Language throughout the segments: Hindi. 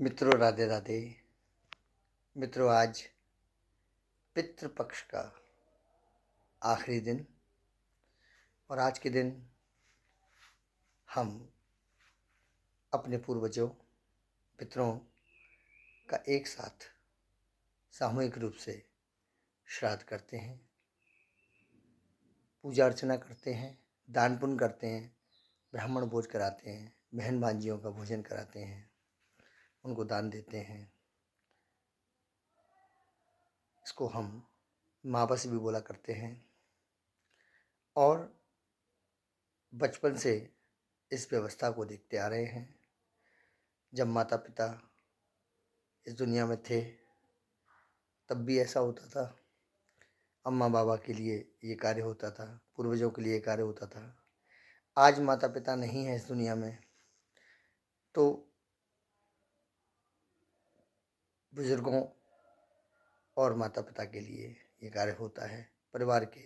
मित्रों, राधे राधे। मित्रों, आज पितृपक्ष का आखिरी दिन और आज के दिन हम अपने पूर्वजों पितरों का एक साथ सामूहिक रूप से श्राद्ध करते हैं, पूजा अर्चना करते हैं, दान पुण्य करते हैं, ब्राह्मण भोज कराते हैं, बहन भांजियों का भोजन कराते हैं, उनको दान देते हैं। इसको हम मावस भी बोला करते हैं और बचपन से इस व्यवस्था को देखते आ रहे हैं। जब माता पिता इस दुनिया में थे तब भी ऐसा होता था। अम्मा बाबा के लिए ये कार्य होता था, पूर्वजों के लिए ये कार्य होता था। आज माता पिता नहीं है इस दुनिया में तो बुजुर्गों और माता पिता के लिए ये कार्य होता है। परिवार के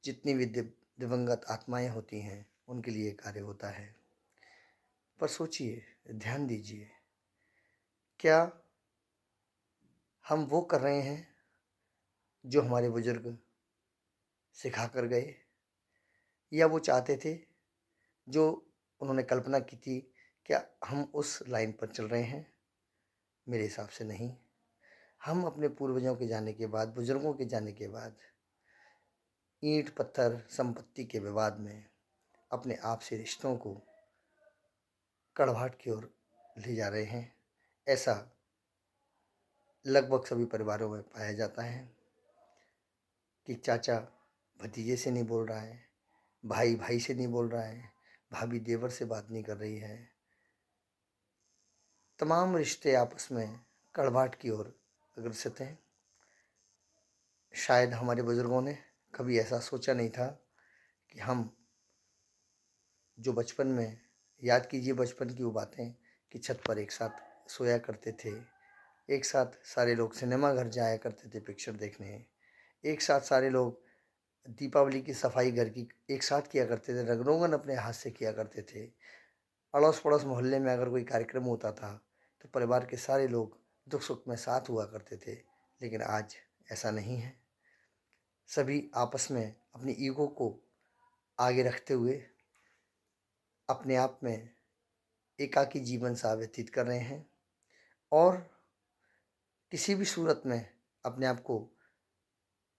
जितनी भी दिवंगत आत्माएं होती हैं उनके लिए कार्य होता है। पर सोचिए, ध्यान दीजिए, क्या हम वो कर रहे हैं जो हमारे बुजुर्ग सिखा कर गए, या वो चाहते थे जो उन्होंने कल्पना की थी? क्या हम उस लाइन पर चल रहे हैं? मेरे हिसाब से नहीं। हम अपने पूर्वजों के जाने के बाद, बुजुर्गों के जाने के बाद ईंट पत्थर संपत्ति के विवाद में अपने आप से रिश्तों को कड़वाहट की ओर ले जा रहे हैं। ऐसा लगभग सभी परिवारों में पाया जाता है कि चाचा भतीजे से नहीं बोल रहा है, भाई भाई से नहीं बोल रहा है, भाभी देवर से बात नहीं कर रही है। तमाम रिश्ते आपस में कड़वाहट की ओर अग्रसर हैं। शायद हमारे बुजुर्गों ने कभी ऐसा सोचा नहीं था कि हम जो बचपन में, याद कीजिए बचपन की वो बातें कि छत पर एक साथ सोया करते थे, एक साथ सारे लोग सिनेमा घर जाया करते थे पिक्चर देखने, एक साथ सारे लोग दीपावली की सफाई घर की एक साथ किया करते थे, रंग रोगन अपने हाथ से किया करते थे। अड़ोस पड़ोस मोहल्ले में अगर कोई कार्यक्रम होता था तो परिवार के सारे लोग दुख सुख में साथ हुआ करते थे। लेकिन आज ऐसा नहीं है। सभी आपस में अपनी ईगो को आगे रखते हुए अपने आप में एकाकी जीवन सा व्यतीत कर रहे हैं और किसी भी सूरत में अपने आप को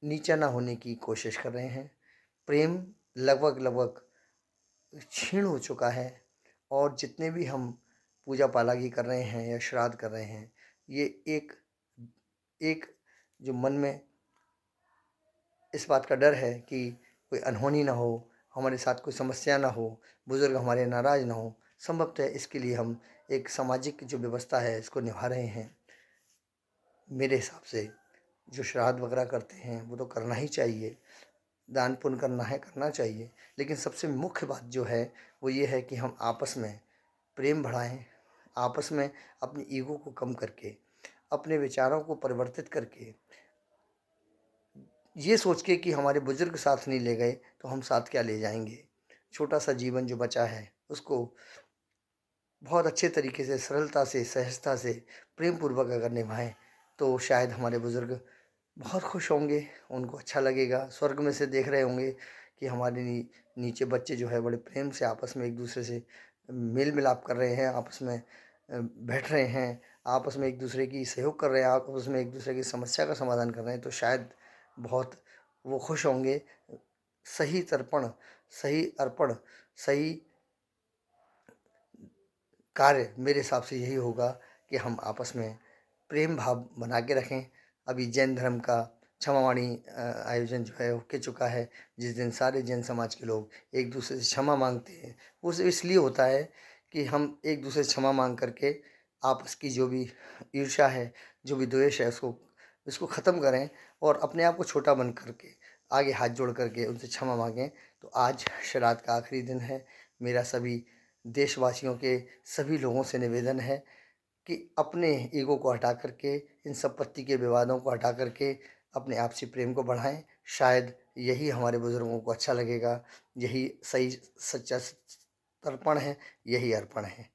नीचा ना होने की कोशिश कर रहे हैं। प्रेम लगभग लगभग क्षीण हो चुका है और जितने भी हम पूजा पालागी कर रहे हैं या श्राद्ध कर रहे हैं, ये एक एक जो मन में इस बात का डर है कि कोई अनहोनी ना हो, हमारे साथ कोई समस्या ना हो, बुज़ुर्ग हमारे नाराज़ ना हो। संभवतः इसके लिए हम एक सामाजिक जो व्यवस्था है इसको निभा रहे हैं। मेरे हिसाब से जो श्राद्ध वगैरह करते हैं वो तो करना ही चाहिए, दान पुण्य करना है, करना चाहिए। लेकिन सबसे मुख्य बात जो है वो ये है कि हम आपस में प्रेम बढ़ाएं, आपस में अपनी ईगो को कम करके, अपने विचारों को परिवर्तित करके, ये सोच के कि हमारे बुजुर्ग साथ नहीं ले गए तो हम साथ क्या ले जाएंगे। छोटा सा जीवन जो बचा है उसको बहुत अच्छे तरीके से, सरलता से, सहजता से, प्रेम पूर्वक अगर निभाएं तो शायद हमारे बुजुर्ग बहुत खुश होंगे, उनको अच्छा लगेगा, स्वर्ग में से देख रहे होंगे कि हमारे नीचे बच्चे जो है बड़े प्रेम से आपस में एक दूसरे से मेल मिलाप कर रहे हैं, आपस में बैठ रहे हैं, आपस में एक दूसरे की सहयोग कर रहे हैं, आपस में एक दूसरे की समस्या का समाधान कर रहे हैं। तो शायद बहुत वो खुश होंगे। सही तर्पण, सही अर्पण, सही कार्य मेरे हिसाब से यही होगा कि हम आपस में प्रेम भाव बना के रखें। अभी जैन धर्म का क्षमावाणी आयोजन जो है हो के चुका है, जिस दिन सारे जैन समाज के लोग एक दूसरे से क्षमा मांगते हैं। वो सिर्फ इसलिए होता है कि हम एक दूसरे से क्षमा मांग करके आपस की जो भी ईर्ष्या है, जो भी द्वेष है, उसको ख़त्म करें और अपने आप को छोटा बन करके आगे हाथ जोड़ करके उनसे क्षमा मांगें। तो आज श्राद्ध का आखिरी दिन है। मेरा सभी देशवासियों के सभी लोगों से निवेदन है कि अपने ईगो को हटा करके, इन संपत्ति के विवादों को हटा करके अपने आपसी प्रेम को बढ़ाएं। शायद यही हमारे बुजुर्गों को अच्छा लगेगा, यही सही सच्चा तर्पण है, यही अर्पण है।